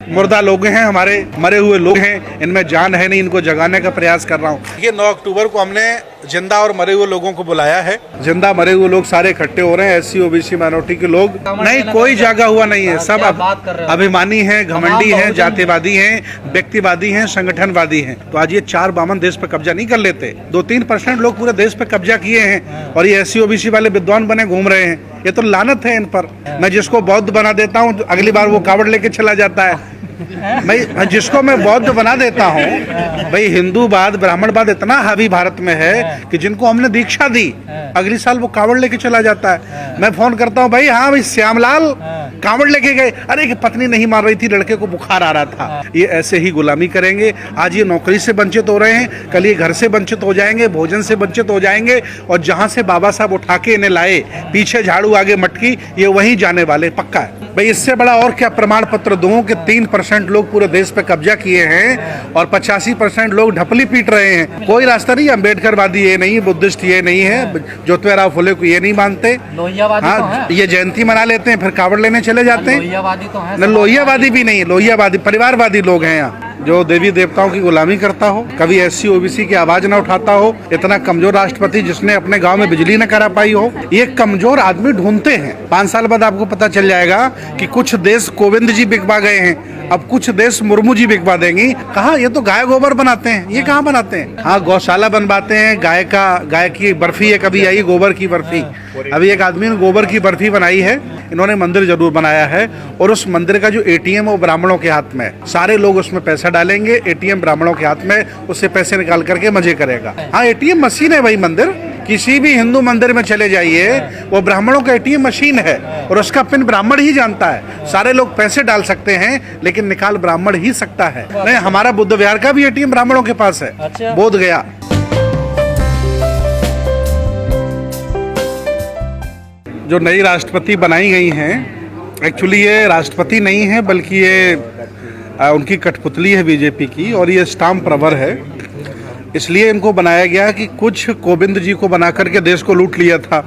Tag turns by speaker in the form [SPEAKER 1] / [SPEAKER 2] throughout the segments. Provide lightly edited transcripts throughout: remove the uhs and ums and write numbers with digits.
[SPEAKER 1] मुर्दा लोग हैं, हमारे मरे हुए लोग हैं, इनमें जान है नहीं, इनको जगाने का प्रयास कर रहा हूँ। ये 9 अक्टूबर को हमने जिंदा और मरे हुए लोगों को बुलाया है। जिंदा मरे हुए लोग सारे इकट्ठे हो रहे हैं, SC OBC माइनॉरिटी के लोग नहीं, कोई जागा हुआ नहीं है, सब अभिमानी हैं, घमंडी हैं, जातिवादी हैं, व्यक्तिवादी हैं, संगठनवादी हैं। तो आज ये 4 बामन देश पे कब्जा नहीं कर लेते। 2-3% लोग पूरे देश पे कब्जा किए हैं और ये SC OBC वाले विद्वान बने घूम रहे हैं। ये तो लानत है इन पर। मैं जिसको बौद्ध बना देता हूँ अगली बार वो कावड़ लेके चला जाता है। भाई जिसको मैं बौद्ध बना देता हूँ, भाई हिंदूवाद ब्राह्मणवाद इतना हावी भारत में है कि जिनको हमने दीक्षा दी अगली साल वो कावड़ लेके चला जाता है। मैं फोन करता हूँ, भाई हाँ भाई श्यामलाल कावड़ लेके गए, अरे कि पत्नी नहीं मार रही थी, लड़के को बुखार आ रहा था। ये ऐसे ही गुलामी करेंगे। आज ये नौकरी से वंचित हो रहे हैं, कल ये घर से वंचित हो जाएंगे, भोजन से वंचित हो जाएंगे और जहाँ से बाबा साहब उठा के इन्हें लाए, पीछे झाड़ू आगे मटकी, ये वहीं जाने वाले पक्का है। भाई इससे बड़ा और क्या प्रमाण पत्र दूं कि 3% लोग पूरे देश पे कब्जा किए हैं और 85% लोग ढपली पीट रहे हैं। कोई रास्ता नहीं, अम्बेडकरवादी ये नहीं, बुद्धिस्ट ये नहीं है, ज्योतिराव फुले को ये नहीं मानते। हाँ, ये जयंती मना लेते हैं फिर कावड़ लेने चले जाते हैं। लोहियावादी तो है, लोहियावादी भी नहीं, लोहियावादी परिवारवादी लोग हैं यहाँ। जो देवी देवताओं की गुलामी करता हो, कभी SC OBC की आवाज न उठाता हो, इतना कमजोर राष्ट्रपति जिसने अपने गांव में बिजली न करा पाई हो, ये कमजोर आदमी ढूंढते हैं। 5 साल बाद आपको पता चल जाएगा कि कुछ देश कोविंद जी बिकवा गए हैं, अब कुछ देश मुर्मू जी बिकवा देंगी। कहा ये तो गाय गोबर बनाते हैं, ये कहाँ बनाते हैं? हाँ, गौशाला बनवाते हैं, गाय की बर्फी है, कभी आई गोबर की बर्फी। अभी एक आदमी ने गोबर की बर्फी बनाई है, इन्होंने मंदिर जरूर बनाया है और उस मंदिर का जो ATM वो ब्राह्मणों के हाथ में, सारे लोग उसमें पैसा डालेंगे, ATM ब्राह्मणों के हाथ में, उससे पैसे निकाल करके मजे करेगा। हाँ, ATM मशीन है भाई मंदिर, किसी भी हिंदू मंदिर में चले जाइए, वो ब्राह्मणों का ATM मशीन है और उसका पिन ब्राह्मण ही जानता है। सारे लोग पैसे डाल सकते हैं लेकिन निकाल ब्राह्मण ही सकता है। नहीं, हमारा बुद्ध विहार का भी ATM ब्राह्मणों के पास है, बोध गया। जो नई राष्ट्रपति बनाई गई हैं, एक्चुअली ये राष्ट्रपति नहीं है बल्कि ये उनकी कठपुतली है बीजेपी की और ये स्टाम्प प्रवर है। इसलिए इनको बनाया गया कि कुछ कोविंद जी को बना करके देश को लूट लिया था,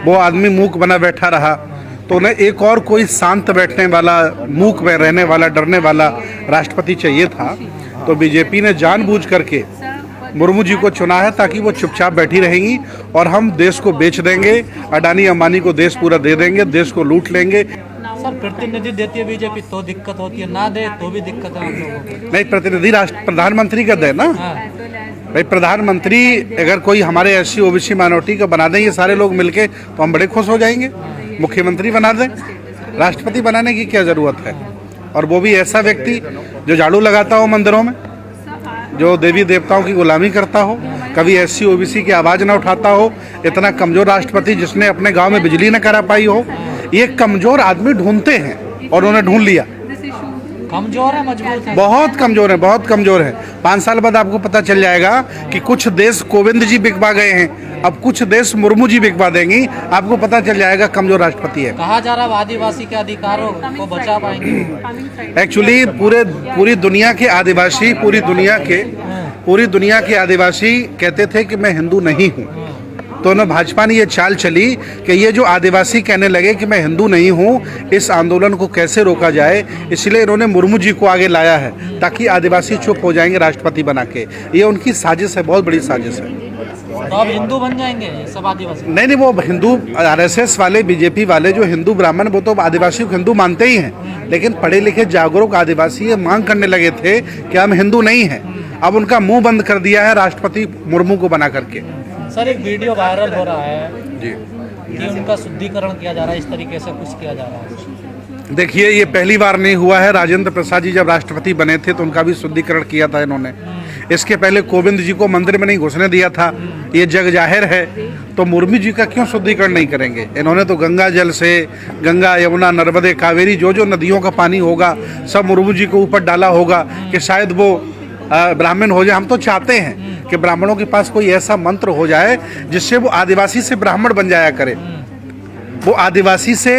[SPEAKER 1] वो आदमी मूक बना बैठा रहा, तो उन्हें एक और कोई शांत बैठने वाला, मूक में रहने वाला, डरने वाला राष्ट्रपति चाहिए था। तो बीजेपी ने जानबूझ करके मुर्मू जी को चुना है ताकि वो चुपचाप बैठी रहेंगी और हम देश को बेच देंगे, अडानी अंबानी को देश पूरा दे देंगे, देश को लूट लेंगे।
[SPEAKER 2] सर, प्रतिनिधि देती है बीजेपी तो दिक्कत होती है, ना दे तो भी दिक्कत है हम लोगों को।
[SPEAKER 1] नहीं, प्रतिनिधि प्रधानमंत्री का दे ना। भाई प्रधानमंत्री अगर कोई हमारे SC OBC माइनॉरिटी का बना दें ये सारे लोग मिलके, तो हम बड़े खुश हो जाएंगे। मुख्यमंत्री बना दें, राष्ट्रपति बनाने की क्या जरूरत है? और वो भी ऐसा व्यक्ति जो झाड़ू लगाता हो मंदिरों में, जो देवी देवताओं की गुलामी करता हो, कभी SC OBC की आवाज न उठाता हो, इतना कमजोर राष्ट्रपति जिसने अपने गांव में बिजली न करा पाई हो। ये कमजोर आदमी ढूंढते हैं और उन्हें ढूंढ लिया।
[SPEAKER 2] कमजोर है, मजबूत है,
[SPEAKER 1] बहुत कमजोर है, बहुत कमजोर है। 5 साल बाद आपको पता चल जाएगा कि कुछ देश कोविंद जी बिकवा गए हैं, अब कुछ देश मुर्मू जी बिकवा देंगी, आपको पता चल जाएगा कमजोर राष्ट्रपति है।
[SPEAKER 2] कहा जा रहा है आदिवासी के अधिकारों को बचा पाएंगे।
[SPEAKER 1] एक्चुअली पूरी दुनिया के आदिवासी, पूरी दुनिया के आदिवासी कहते थे कि मैं हिंदू नहीं हूँ, तो न भाजपा ने ये चाल चली कि ये जो आदिवासी कहने लगे कि मैं हिंदू नहीं हूँ, इस आंदोलन को कैसे रोका जाए, इसलिए इन्होंने मुर्मू जी को आगे लाया है ताकि आदिवासी चुप हो जाएंगे राष्ट्रपति बना के। ये उनकी साजिश है, बहुत बड़ी साजिश है।
[SPEAKER 2] तो अब हिंदू बन जाएंगे सब आदिवासी?
[SPEAKER 1] नहीं, वो हिंदू RSS वाले, बीजेपी वाले जो हिंदू ब्राह्मण, वो तो आदिवासी को हिंदू मानते ही हैं, लेकिन पढ़े लिखे जागरूक आदिवासी ये मांग करने लगे थे कि हम हिंदू नहीं हैं। अब उनका मुंह बंद कर दिया है राष्ट्रपति मुर्मू को बना करके।
[SPEAKER 2] सर, एक वीडियो वायरल हो रहा है
[SPEAKER 1] जी
[SPEAKER 2] कि उनका शुद्धिकरण किया जा रहा है, इस तरीके से कुछ किया जा रहा है।
[SPEAKER 1] देखिए, ये पहली बार नहीं हुआ है। राजेंद्र प्रसाद जी जब राष्ट्रपति बने थे तो उनका भी शुद्धिकरण किया था इन्होंने। इसके पहले कोविंद जी को मंदिर में नहीं घुसने दिया था, ये जग जाहिर है। तो मुर्मू जी का क्यों शुद्धिकरण नहीं करेंगे? इन्होंने तो गंगा जल से, गंगा यमुना नर्मदे कावेरी, जो नदियों का पानी होगा सब मुर्मू जी को ऊपर डाला होगा कि शायद वो ब्राह्मण हो जाए। हम तो चाहते हैं कि ब्राह्मणों के पास कोई ऐसा मंत्र हो जाए जिससे वो आदिवासी से ब्राह्मण बन जाया करे, वो आदिवासी से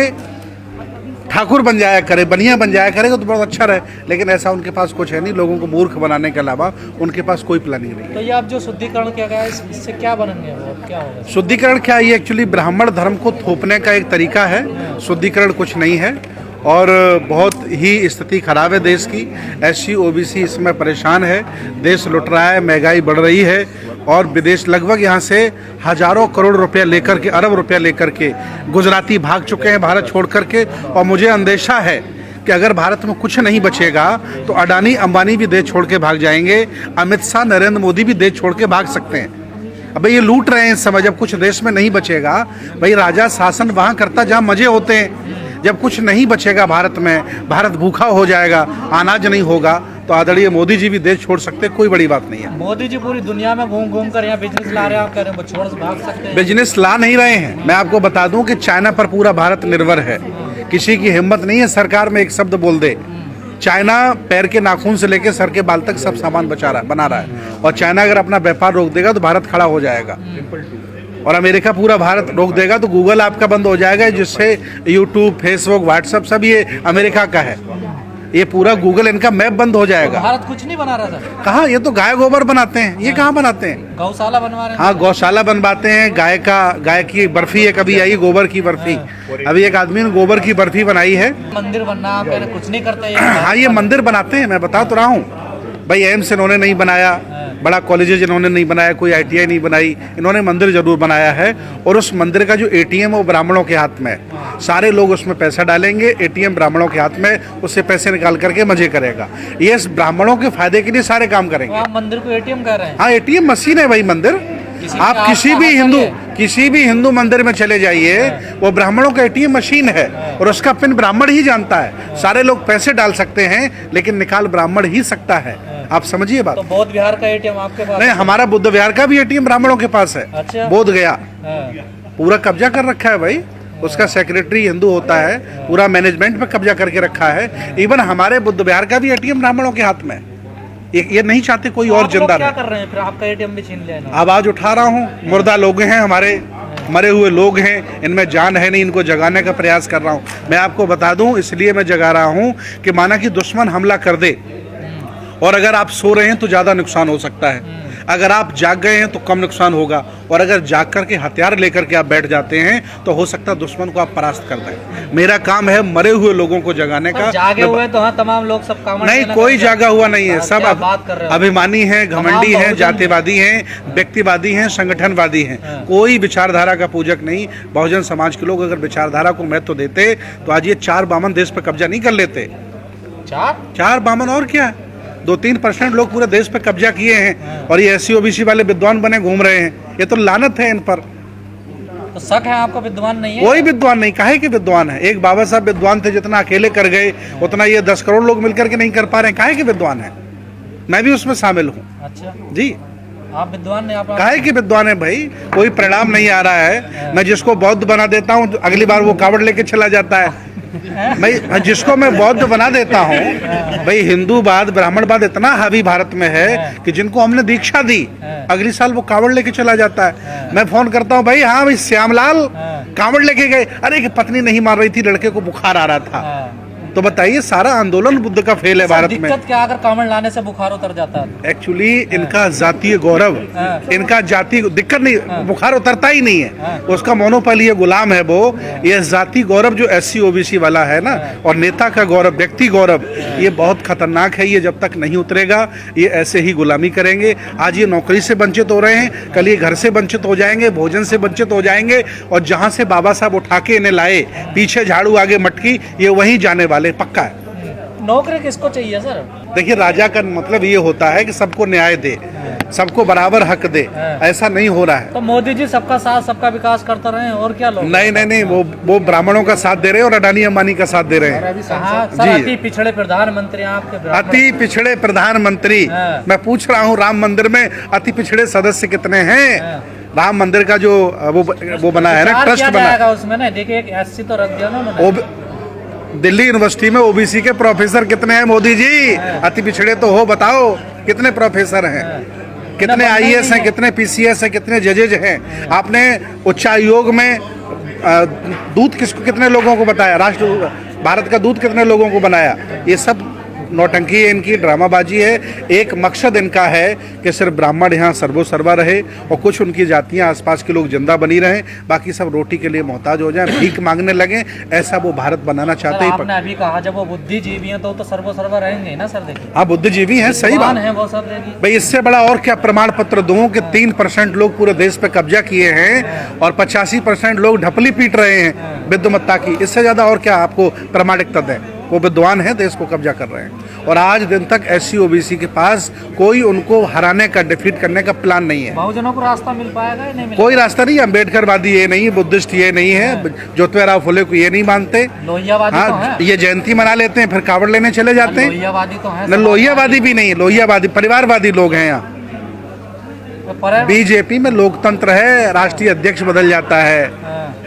[SPEAKER 1] ठाकुर बन जाया करे, बनिया बन जाया करेगा तो बहुत अच्छा रहे। लेकिन ऐसा उनके पास कुछ है नहीं, लोगों को मूर्ख बनाने के अलावा उनके पास कोई प्लानिंग नहीं है।
[SPEAKER 2] तो ये आप जो शुद्धिकरण किया गया है, इससे क्या बनेंगे, क्या होगा?
[SPEAKER 1] शुद्धिकरण क्या है? ये एक्चुअली ब्राह्मण धर्म को थोपने का एक तरीका है, शुद्धिकरण कुछ नहीं है। और बहुत ही स्थिति खराब है देश की। SC OBC इसमें परेशान है, देश लुट रहा है, महंगाई बढ़ रही है और विदेश लगभग यहाँ से हज़ारों करोड़ रुपया लेकर के, अरब रुपया लेकर के गुजराती भाग चुके हैं भारत छोड़ करके। और मुझे अंदेशा है कि अगर भारत में कुछ नहीं बचेगा तो अडानी अंबानी भी देश छोड़ के भाग जाएंगे, अमित शाह नरेंद्र मोदी भी देश छोड़ के भाग सकते हैं। अब ये लूट रहे हैं इस समय, जब कुछ देश में नहीं बचेगा, भाई राजा शासन वहाँ करता जहाँ मजे होते हैं। जब कुछ नहीं बचेगा भारत में, भारत भूखा हो जाएगा, अनाज नहीं होगा, तो आदरणीय मोदी जी भी देश छोड़ सकते हैं, कोई बड़ी बात नहीं है।
[SPEAKER 2] मोदी जी पूरी दुनिया में घूम घूम कर यहाँ बिजनेस ला रहे हैं, आप कह रहे हैं वो छोड़ भाग सकते हैं।
[SPEAKER 1] बिजनेस ला नहीं रहे हैं। मैं आपको बता दूं कि चाइना पर पूरा भारत निर्भर है। किसी की हिम्मत नहीं है सरकार में एक शब्द बोल दे। चाइना पैर के नाखून से लेकर सर के बाल तक सब सामान बना रहा है और चाइना अगर अपना व्यापार रोक देगा तो भारत खड़ा हो जाएगा। और अमेरिका पूरा भारत रोक देगा तो गूगल आपका बंद हो जाएगा, जिससे यूट्यूब, फेसबुक, व्हाट्सएप सब ये अमेरिका का है। ये पूरा गूगल, इनका मैप बंद हो जाएगा।
[SPEAKER 2] तो भारत कुछ नहीं बना रहा था।
[SPEAKER 1] कहाँ, ये तो गाय गोबर बनाते हैं, ये कहाँ बनाते हैं?
[SPEAKER 2] गौशाला बनवा रहे हैं।
[SPEAKER 1] हाँ, गौशाला बनवाते हैं। गाय की बर्फी है, कभी आई गोबर की बर्फी। अभी एक आदमी ने गोबर की बर्फी बनाई है।
[SPEAKER 2] मंदिर बनना, आप कह रहे हैं कुछ नहीं करते।
[SPEAKER 1] हाँ, ये मंदिर बनाते हैं, मैं बता तो रहा हूँ भाई। एम्स इन्होंने नहीं बनाया, बड़ा कॉलेजेज इन्होंने नहीं बनाया, कोई ITI नहीं बनाई, इन्होंने मंदिर जरूर बनाया है। और उस मंदिर का जो ATM है वो ब्राह्मणों के हाथ में है। सारे लोग उसमें पैसा डालेंगे, ATM ब्राह्मणों के हाथ में, उससे पैसे निकाल करके मजे करेगा। ये ब्राह्मणों के फायदे के लिए सारे काम करेंगे।
[SPEAKER 2] आप मंदिर को ATM कह रहे हैं?
[SPEAKER 1] हाँ, ATM मशीन है भाई मंदिर। आप किसी भी हिंदू मंदिर में चले जाइए, वो ब्राह्मणों का ATM मशीन है और उसका पिन ब्राह्मण ही जानता है। सारे लोग पैसे डाल सकते हैं लेकिन निकाल ब्राह्मण ही सकता है। आप समझिए बात।
[SPEAKER 2] तो बौद्ध विहार का ATM आपके पास?
[SPEAKER 1] नहीं, हमारा बुद्ध विहार का भी ATM ब्राह्मणों के पास है।
[SPEAKER 2] अच्छा।
[SPEAKER 1] बोध गया पूरा कब्जा कर रखा है भाई। उसका सेक्रेटरी हिंदू होता है, पूरा मैनेजमेंट पे कब्जा करके रखा है। इवन हमारे बुद्ध विहार का भी ATM ब्राह्मणों के हाथ में है। ये नहीं चाहते कोई और जिंदा
[SPEAKER 2] क्या कर रहे हैं फिर? आपका ATM भी छीन लिया।
[SPEAKER 1] आवाज उठा रहा हूँ। मुर्दा लोग हैं हमारे, मरे हुए लोग हैं, इनमें जान है नहीं, इनको जगाने का प्रयास कर रहा हूँ। मैं आपको बता दूं, इसलिए मैं जगा रहा हूँ कि माना कि दुश्मन हमला कर दे और अगर आप सो रहे हैं तो ज़्यादा नुकसान हो सकता है, अगर आप जाग गए हैं तो कम नुकसान होगा, और अगर जाग करके हथियार लेकर के आप बैठ जाते हैं तो हो सकता है दुश्मन को आप परास्त कर दें। मेरा काम है मरे हुए लोगों को जगाने का।
[SPEAKER 2] जागे हुए तो हाँ, तमाम लोग सब काम
[SPEAKER 1] नहीं, कोई जागा हुआ नहीं है। सब अभिमानी हैं, घमंडी हैं, जातिवादी हैं, व्यक्तिवादी हैं, संगठनवादी हैं। कोई विचारधारा का पूजक नहीं। बहुजन समाज के लोग अगर विचारधारा को महत्व देते तो आज ये 4 बामन देश पर कब्जा नहीं कर लेते। 4 बामन और क्या, 2-3% लोग पूरे देश पे कब्जा किए हैं और ये SC OBC वाले विद्वान बने घूम रहे हैं। ये तो लानत है इन पर।
[SPEAKER 2] तो शक है आपको विद्वान नहीं है?
[SPEAKER 1] कोई विद्वान नहीं। काहे के विद्वान है? एक बाबा साहब विद्वान थे, जितना अकेले कर गए उतना ये 10 करोड़ लोग मिलकर के नहीं कर पा रहे हैं। काहे के विद्वान है? मैं भी उसमें शामिल हूँ। अच्छा जी,
[SPEAKER 2] आप विद्वान नहीं? आप
[SPEAKER 1] काहे के विद्वान है भाई? कोई परिणाम नहीं आ रहा है। मैं जिसको बौद्ध बना देता हूँ अगली बार वो कावड़ लेके चला जाता है। मैं जिसको मैं बौद्ध बना देता हूँ, भाई हिंदूवाद ब्राह्मणवाद इतना हावी भारत में है कि जिनको हमने दीक्षा दी अगली साल वो कावड़ लेके चला जाता है। मैं फोन करता हूँ, भाई हाँ भाई श्यामलाल कावड़ लेके गए। अरे कि पत्नी नहीं मार रही थी, लड़के को बुखार आ रहा था। तो बताइए, सारा आंदोलन बुद्ध का फेल है भारत में।
[SPEAKER 2] दिक्कत क्या, अगर कावड़ लाने से बुखार उतर जाता है?
[SPEAKER 1] एक्चुअली इनका जातीय गौरव, इनका जाति दिक्कत नहीं, बुखार उतरता ही नहीं है। उसका मोनोपोली ये गुलाम है वो। ये जाति गौरव जो SC OBC वाला है ना, और नेता का गौरव, व्यक्ति गौरव, ये बहुत खतरनाक है। ये जब तक नहीं उतरेगा ये ऐसे ही गुलामी करेंगे। आज ये नौकरी से वंचित हो रहे हैं, कल ये घर से वंचित हो जाएंगे, भोजन से वंचित हो जाएंगे, और जहाँ से बाबा साहब उठा के इन्हें लाए, पीछे झाड़ू आगे मटकी, ये वहीं जाने वाले, पक्का है।
[SPEAKER 2] नौकरी किसको चाहिए सर?
[SPEAKER 1] देखिए, राजा का मतलब ये होता है कि सबको न्याय दे, सबको बराबर हक दे। ऐसा नहीं हो रहा है।
[SPEAKER 2] तो मोदी जी सबका साथ सबका विकास करते रहे हैं, और क्या लोग?
[SPEAKER 1] नहीं, वो ब्राह्मणों का साथ दे रहे हैं और अडानी अंबानी का साथ दे रहे हैं।
[SPEAKER 2] अति पिछड़े प्रधानमंत्री आपके।
[SPEAKER 1] अति पिछड़े प्रधानमंत्री। मैं पूछ रहा हूँ, राम मंदिर में अति पिछड़े सदस्य कितने हैं? राम मंदिर का जो वो बना है ना, ट्रस्ट बना है
[SPEAKER 2] उसमें ना, देखिए एक SC तो रख दिया ना।
[SPEAKER 1] दिल्ली यूनिवर्सिटी में OBC के प्रोफेसर कितने हैं मोदी जी? अति पिछड़े तो हो, बताओ कितने प्रोफेसर हैं, कितने IAS हैं, कितने PCS हैं, कितने जजेज हैं? आपने उच्च आयोग में दूत कितने लोगों को बताया? राष्ट्र भारत का दूत कितने लोगों को बनाया? ये सब नौटंकी है इनकी, ड्रामाबाजी है। एक मकसद इनका है कि सिर्फ ब्राह्मण यहाँ सर्वो सर्वा रहे और कुछ उनकी जातियाँ आसपास के लोग जिंदा बनी रहें, बाकी सब रोटी के लिए मोहताज हो जाएं, भीख मांगने लगें। ऐसा वो भारत बनाना चाहते हैं।
[SPEAKER 2] आपने अभी कहा जब वो बुद्धिजीवी हैं तो सर्वो सर्वा रहेंगे ना सर। देखिए
[SPEAKER 1] हाँ, बुद्धिजीवी हैं, सही बात
[SPEAKER 2] है वो सब। देखिए
[SPEAKER 1] भाई, इससे बड़ा और क्या प्रमाण पत्र दूं कि 3% लोग पूरे देश पे कब्जा किए हैं और 85% लोग ढपली पीट रहे हैं विद्वमत्ता की। इससे ज्यादा और क्या आपको प्रमाणिकता दें? वो विद्वान हैं, देश को कब्जा कर रहे हैं और आज दिन तक SC OBC के पास कोई उनको हराने का, डिफीट करने का प्लान नहीं है।
[SPEAKER 2] बहुजनों को रास्ता मिल पाएगा या नहीं मिलेगा?
[SPEAKER 1] कोई रास्ता नहीं। अम्बेडकरवादी ये नहीं, बुद्धिस्ट ये नहीं है, ज्योतिराव फुले को ये नहीं मानते।
[SPEAKER 2] लोहियावादी तो
[SPEAKER 1] हाँ,
[SPEAKER 2] है।
[SPEAKER 1] ये जयंती मना लेते हैं फिर कावड़ लेने चले जाते हैं।
[SPEAKER 2] लोहियावादी तो है।
[SPEAKER 1] न लोहियावादी भी नहीं, लोहियावादी परिवारवादी लोग हैं यहाँ। बीजेपी में लोकतंत्र है, राष्ट्रीय अध्यक्ष बदल जाता है,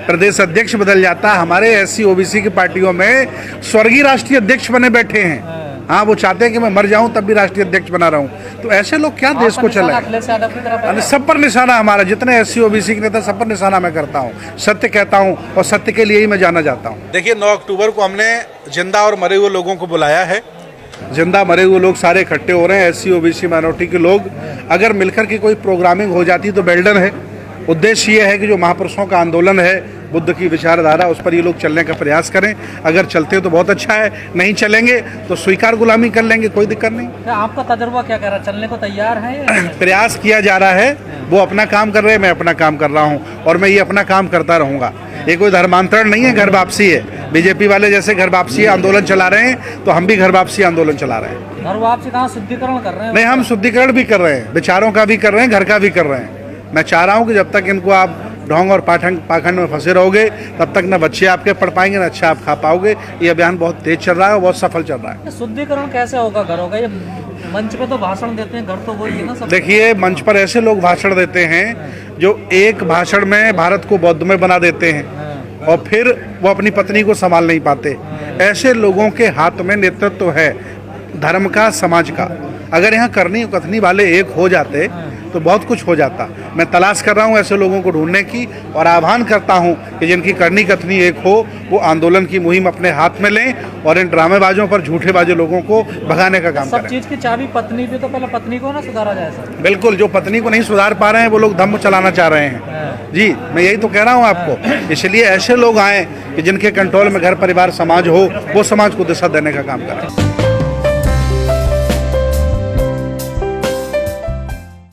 [SPEAKER 1] प्रदेश अध्यक्ष बदल जाता है। हमारे SC OBC की पार्टियों में स्वर्गीय राष्ट्रीय अध्यक्ष बने बैठे हैं। हाँ, वो चाहते हैं कि मैं मर जाऊं तब भी राष्ट्रीय अध्यक्ष बना रहा हूं। तो ऐसे लोग क्या देश को चलाएं? सब पर निशाना हमारा, जितने SC OBC के नेता सब पर निशाना मैं करता हूं, सत्य कहता हूं और सत्य के लिए ही मैं जाना जाता हूं। देखिए, 9 अक्टूबर को हमने जिंदा और मरे हुए लोगों को बुलाया है। जिंदा मरे हुए लोग सारे इकट्ठे हो रहे हैं, SC OBC माइनॉरिटी के लोग। अगर मिलकर की कोई प्रोग्रामिंग हो जाती तो बेल्डन है। उद्देश्य ये है कि जो महापुरुषों का आंदोलन है, बुद्ध की विचारधारा, उस पर ये लोग चलने का प्रयास करें। अगर चलते तो बहुत अच्छा है, नहीं चलेंगे तो स्वीकार गुलामी कर लेंगे, कोई दिक्कत नहीं।
[SPEAKER 2] आपका तजुर्बा क्या कह रहा है? चलने को तैयार है?
[SPEAKER 1] प्रयास किया जा रहा है, वो अपना काम कर रहे हैं, मैं अपना काम कर रहा हूँ और मैं ये अपना काम करता रहूँगा। ये कोई धर्मांतरण नहीं है, घर वापसी है। बीजेपी वाले जैसे घर वापसी आंदोलन चला रहे हैं तो हम भी घर वापसी आंदोलन चला रहे हैं।
[SPEAKER 2] घर वापसी कहाँ, शुद्धिकरण कर रहे हैं?
[SPEAKER 1] नहीं, हम शुद्धिकरण भी कर रहे हैं, विचारों का भी कर रहे हैं, घर का भी कर रहे हैं। मैं चाह रहा हूँ कि जब तक इनको आप ढोंग और पाखंड में फंसे रहोगे तब तक न बच्चे आपके पढ़ पाएंगे, न अच्छा आप खा पाओगे। ये अभियान बहुत तेज चल रहा है और बहुत सफल चल रहा है।
[SPEAKER 2] शुद्धिकरण कैसे होगा घरों का? ये मंच पे तो भाषण देते हैं, घर तो वही है ना सब।
[SPEAKER 1] देखिए, मंच पर ऐसे लोग भाषण देते हैं जो एक भाषण में भारत को बौद्धमय बना देते हैं और फिर वो अपनी पत्नी को संभाल नहीं पाते। ऐसे लोगों के हाथ में नेतृत्व है धर्म का, समाज का। अगर यहाँ करनी कथनी वाले एक हो जाते तो बहुत कुछ हो जाता। मैं तलाश कर रहा हूँ ऐसे लोगों को ढूंढने की और आह्वान करता हूँ कि जिनकी करनी कथनी एक हो, वो आंदोलन की मुहिम अपने हाथ में लें और इन ड्रामेबाजों पर, झूठेबाजों लोगों को भगाने का काम करें।
[SPEAKER 2] सब चीज की चाबी पत्नी पे, तो पहले पत्नी को ना सुधारा जाए सर।
[SPEAKER 1] बिल्कुल, जो पत्नी को नहीं सुधार पा रहे हैं वो लोग धम्म चलाना चाह रहे हैं। जी, मैं यही तो कह रहा हूँ आपको। इसलिए ऐसे लोग आए कि जिनके कंट्रोल में घर परिवार समाज हो, वो समाज को दिशा देने का काम करें।